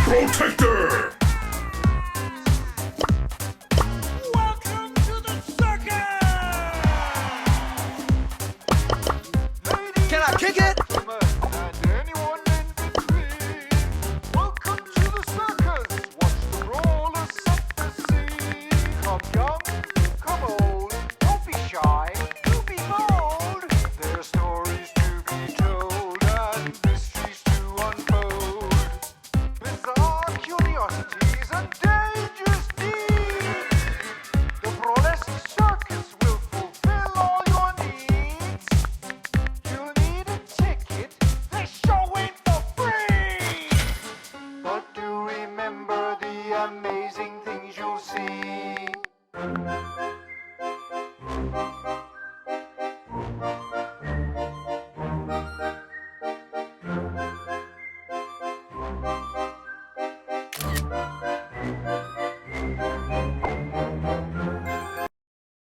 Protector! Welcome to the circus! Can I kick it? And anyone in between. Welcome to the circus. Watch the roller set the scene. Come young, come old. Don't be shy. Do be bold. There are stories to be told and mysteries to unfold. Bizarre curiosities and dangerous deeds. The Burlesque Circus will fulfill all your needs. You'll need a ticket. This show ain't for free. But do remember the amazing things you'll see.